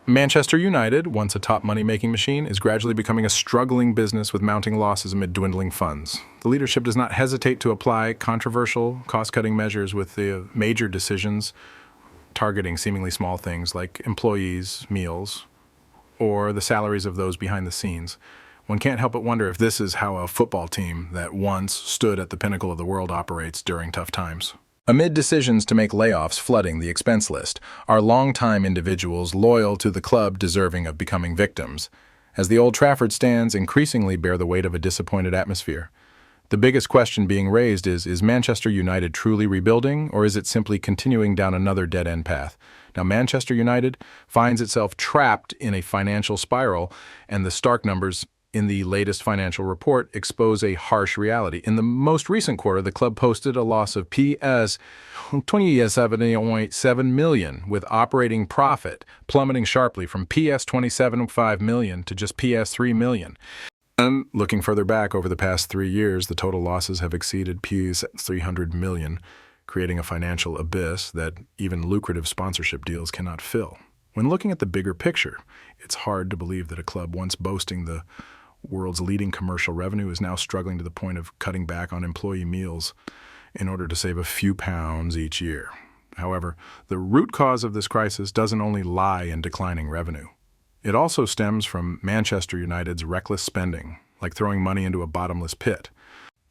Manchester United, once a top money-making machine, is gradually becoming a struggling business with mounting losses amid dwindling funds. The leadership does not hesitate to apply controversial, cost-cutting measures with the major decisions targeting seemingly small things like employees' meals or the salaries of those behind the scenes. One can't help but wonder if this is how a football team that once stood at the pinnacle of the world operates during tough times. Amid decisions to make layoffs flooding the expense list, are long-time individuals loyal to the club deserving of becoming victims, as the Old Trafford stands increasingly bear the weight of a disappointed atmosphere. The biggest question being raised is Manchester United truly rebuilding, or is it simply continuing down another dead-end path? Now, Manchester United finds itself trapped in a financial spiral, and the stark numbers in the latest financial report expose a harsh reality. In the most recent quarter, the club posted a loss of PS 27.7 million, with operating profit plummeting sharply from PS 27.5 million to just PS 3 million. And looking further back over the past 3 years, the total losses have exceeded PS 300 million, creating a financial abyss that even lucrative sponsorship deals cannot fill. When looking at the bigger picture, it's hard to believe that a club once boasting the world's leading commercial revenue is now struggling to the point of cutting back on employee meals in order to save a few pounds each year. However, the root cause of this crisis doesn't only lie in declining revenue. It also stems from Manchester United's reckless spending, like throwing money into a bottomless pit.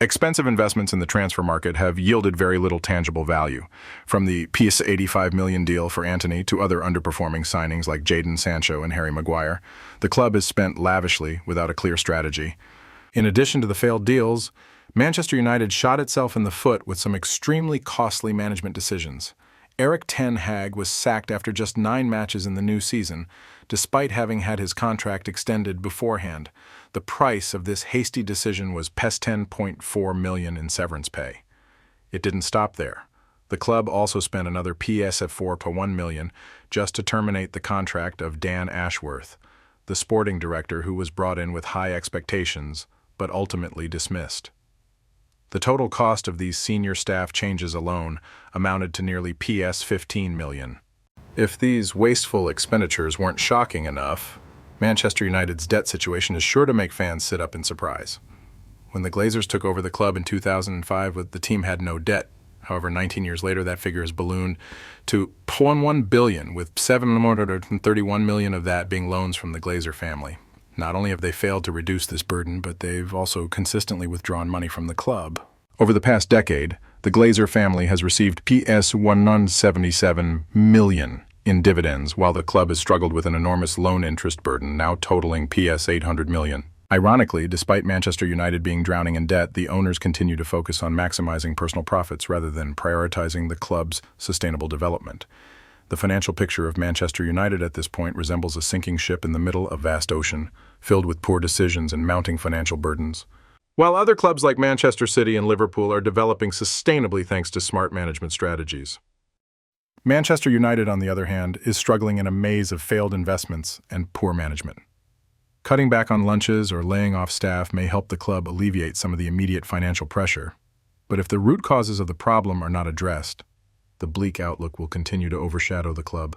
Expensive investments in the transfer market have yielded very little tangible value, from the PS 85 million deal for Antony to other underperforming signings like Jadon Sancho and Harry Maguire. The club has spent lavishly without a clear strategy. In addition to the failed deals, Manchester United shot itself in the foot with some extremely costly management decisions. Erik ten Hag was sacked after just 9 matches in the new season, despite having had his contract extended beforehand. The price of this hasty decision was PS 10.4 million in severance pay. It didn't stop there. The club also spent another PS 4.1 million just to terminate the contract of Dan Ashworth, the sporting director who was brought in with high expectations, but ultimately dismissed. The total cost of these senior staff changes alone amounted to nearly PS 15 million. If these wasteful expenditures weren't shocking enough, Manchester United's debt situation is sure to make fans sit up in surprise. When the Glazers took over the club in 2005, the team had no debt. However, 19 years later, that figure has ballooned to 0.1 billion, with 731 million of that being loans from the Glazer family. Not only have they failed to reduce this burden, but they've also consistently withdrawn money from the club. Over the past decade, the Glazer family has received PS 177 million in dividends, while the club has struggled with an enormous loan interest burden, now totaling PS 800 million. Ironically, despite Manchester United being drowning in debt, the owners continue to focus on maximizing personal profits rather than prioritizing the club's sustainable development. The financial picture of Manchester United at this point resembles a sinking ship in the middle of a vast ocean, filled with poor decisions and mounting financial burdens. While other clubs like Manchester City and Liverpool are developing sustainably thanks to smart management strategies, Manchester United, on the other hand, is struggling in a maze of failed investments and poor management. Cutting back on lunches or laying off staff may help the club alleviate some of the immediate financial pressure, but if the root causes of the problem are not addressed, the bleak outlook will continue to overshadow the club.